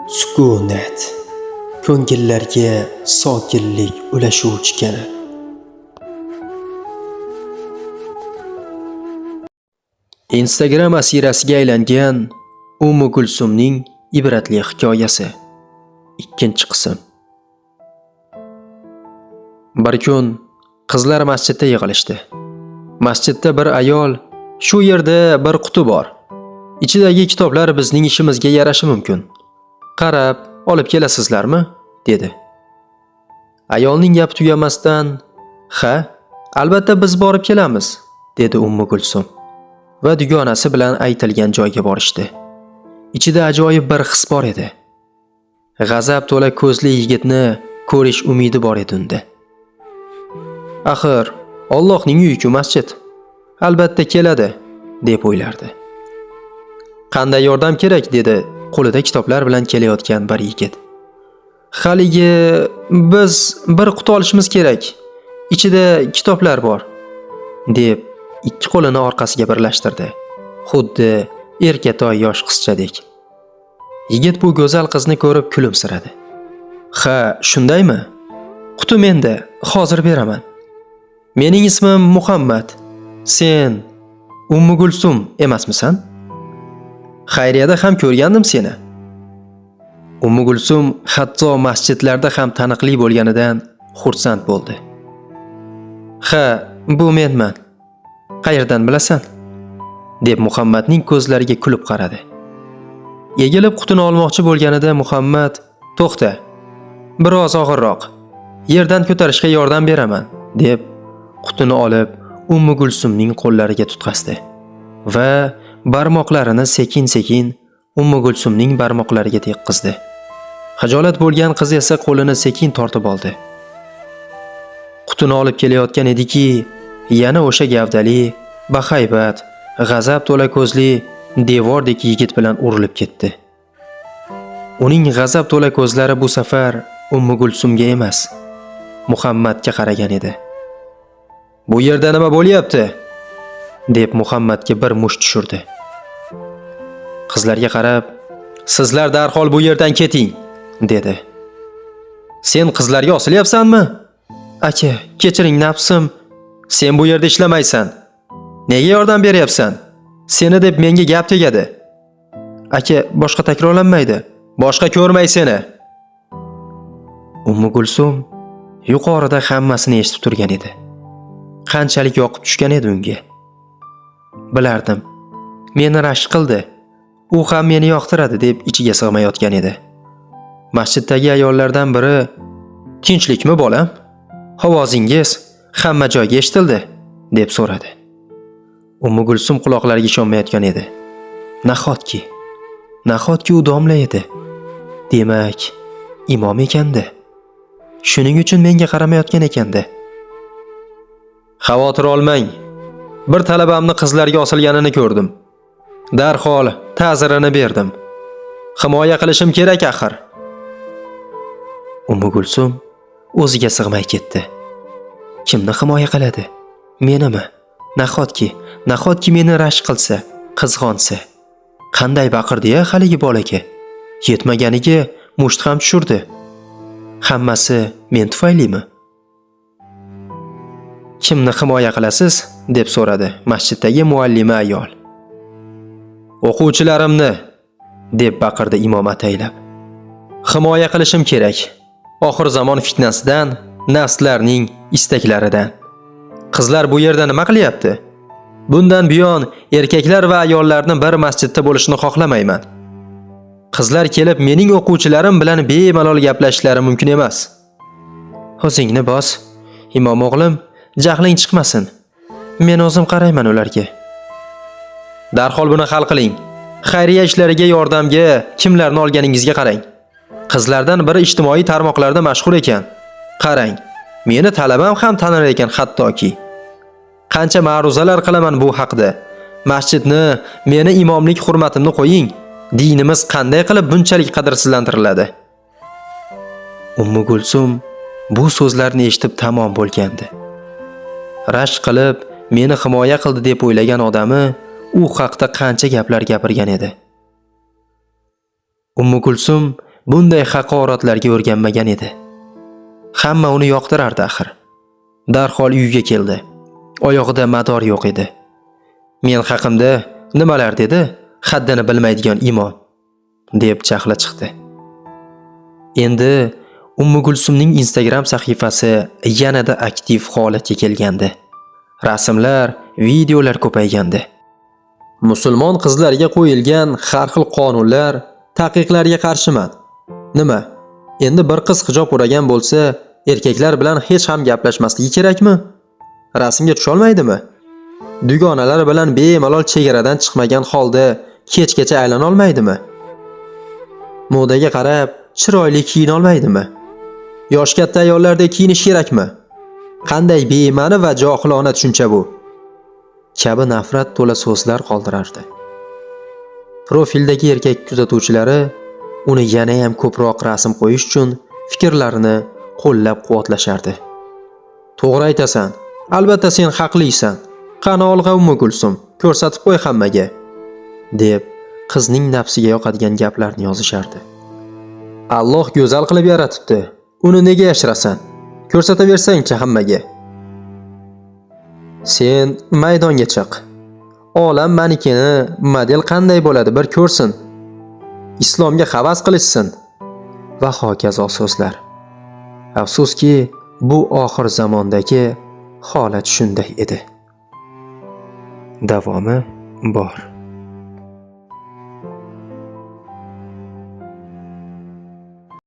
Sukunat ko'ngillarga sokinlik ulashuvchi kanar. Instagram asirasiga aylangan Ummu Kulsumning ibratli hikoyasi. 2-qism. Bir kun qizlar masjidda yig'ilishdi. Masjidda bir ayol, "Shu yerda bir quti bor. Ichidagi kitoblar bizning ishimizga yarashi mumkin. Qarab, olib kelasizlarmi?" dedi. Ayolning gapi tugamasdan, "Ha, albatta biz borib kelamiz", dedi Ummu Kulsum. Va dugonasi bilan aytilgan joyga borishdi. Ichida ajoyib bir his bor edi. G'azab to'la ko'zli yigitni ko'rish umidi bor edi unda. Axir Allohning uyi-ku masjid. Albatta keladi, deb o'ylardi. "Qanday yordam kerak?" dedi qo'lida kitoblar bilan kelayotgan bir yigit. "Haligi biz bir quti olishimiz kerak. Ichida kitoblar bor", deb ikki qo'lini orqasiga birlashtirdi. Xuddi erkatoy yosh qizchadek. Yigit bu go'zal qizni ko'rib kulimsiradi. "Ha, shundaymi? Quti menda, hozir beraman. Mening ismim Muhammad. Sen Ummu Kulsum emasmisan? Xayriyada ham ko'rgandim seni." Ummu Kulsum hatto masjidlarda ham taniqli bo'lganidan xursand bo'ldi. "Ha, bu menman. Qayerdan bilasan?" deb Muhammadning ko'zlariga kulib qaradi. Egilib qutini olmoqchi bo'lganida Muhammad, "To'xta. Biroz og'irroq. Yerdan ko'tarishga yordam beraman", deb qutini olib Ummu Kulsumning qo'llariga tutqazdi va barmoqlarini sekin-sekin Ummu Kulsumning barmoqlariga tekkizdi. Xijolat bo'lgan qiz esa qo'lini sekin tortib oldi. Qutini olib kelayotgan ediki, yana o'sha gavdali, bahaybat, g'azab to'la ko'zli devordek yigit bilan urilib ketdi. Uning g'azab to'la ko'zlari bu safar Ummu Kulsumga emas, Muhammadga qaragan edi. "Bu yerda nima bo'lyapti?" deb Muhammadga bir musht tushirdi. Qizlarga qarab, "Sizlar darhol bu yerdan keting", dedi. "Sen qizlarga osilyapsanmi?" "Aka, kechiring nafsim. Sen bu yerda ishlamaysan. Nega yordam beryapsan? Seni deb menga gap tegadi." "Aka, boshqa takrorlanmaydi. Boshqa ko'rmay seni." Ummu Kulsum yuqorida hammasini eshitib turgan edi. Qanchalik yoqib tushgan edi unga. Bilardim. Meni rashk qildi. U ham meni yoqtiradi deb ichiga sig'mayotgan edi. Masjiddagi ayollardan biri, "Tinchlikmi bolam? Ovozingiz hamma joyga eshitildi", deb so'radi. Ummu Kulsum quloqlariga ishonmayotgan edi. Nahotki u domla edi. Demak, imom ekanda. Shuning uchun menga qaramayotgan ekanda. "Xavotir olmang. Bir talabamni qizlarga osilganini ko'rdim. Darhol ta'zirini berdim. Himoya qilishim kerak axir." Ummu Kulsum o'ziga sig'may ketdi. Kimni himoya qiladi? Menimi? Nahotki meni rashk qilsa, qizg'onsa. Qanday baqirdi-ya haligi bolaga? Yetmaganiga musht ham tushirdi. Hammasi men tufaylimi? "Kimni himoya qilasiz?" deb so'radi masjiddagi muallima ayol. "O'quvchilarimni", deb baqirdi imom ataylab. "Himoya qilishim kerak. Oxir zamon fitnasidan, nafslarning istaklaridan. Qizlar bu yerda nima qilyapti? Bundan buyon erkaklar va ayollarning bir masjidda bo'lishini xohlamayman. Qizlar kelib mening o'quvchilarim bilan bemalol gaplashishlari mumkin emas." "O'zingni bos, imom o'g'lim, jahling chiqmasin. Men o'zim qarayman ularga." "Darhol buni hal qiling. Xayriya ishlariga yordamga kimlarni olganingizga qarang. Qizlardan biri ijtimoiy tarmoqlarda mashhur ekan. Qarang, meni talabam ham tanir ekan hattoki. Qancha ma'ruzalar qilaman bu haqda. Masjidni, meni imomlik hurmatimni qo'ying. Dinimiz qanday qilib bunchalik qadrsizlantiriladi?" Ummu Kulsum bu so'zlarni eshitib tamom bo'lgandi. Rashk qilib, meni himoya qildi deb o'ylagan odami u haqda qancha gaplar gapirgan edi. Ummu Kulsum bunday haqoratlarga o'rganmagan edi. Hamma uni yoqtirardi axir. Darhol uyga keldi. Oyog'ida mador yo'q edi. Men haqimda nimalar dedi? Haddini bilmaydigan imom, deb jahli chiqdi. Endi Ummu Gulsumning Instagram sahifasi yanada aktiv holatga kelgandi. Rasmlar, videolar ko'paygandi. Musulmon qizlarga qo'yilgan har xil qonunlar, taqiqlarga qarshiman. Nima? Endi bir qiz hijob o'ragan bo'lsa, erkaklar bilan hech ham gaplashmasligi kerakmi? Rasmga tusha olmaydimi? Dugonalar bilan bemalol chegaradan chiqmagan holda kechgacha aylana olmaydimi? Modaga qarab chiroyli kiyina olmaydimi? Yosh katta ayollardek kiyinish kerakmi? Qanday bema'ni va johilona tushuncha bu? Kabi nafrat to'la so'zlar qoldirardi. Profildagi erkak kuzatuvchilari uni yana ham ko'proq rasm qo'yish uchun fikrlarini qo'llab-quvvatlashardi. To'g'ri aytasan. Albatta sen haqlisan. Qani olg'a Ummu Gulsum, ko'rsatib qo'y hammaga, deb qizning nafsiga yoqadigan gaplarni yozishardi. Alloh go'zal qilib yaratibdi. Uni nega yashirasan? Ko'rsataversang-chi hammaga. Sen maydonga chiq. Olam manikeni model qanday bo'ladi bir ko'rsin. Islomga havas qilishsin va hokazo so'zlar. Afsuski, bu oxir zamondagi holat shunday edi. Davomi bor.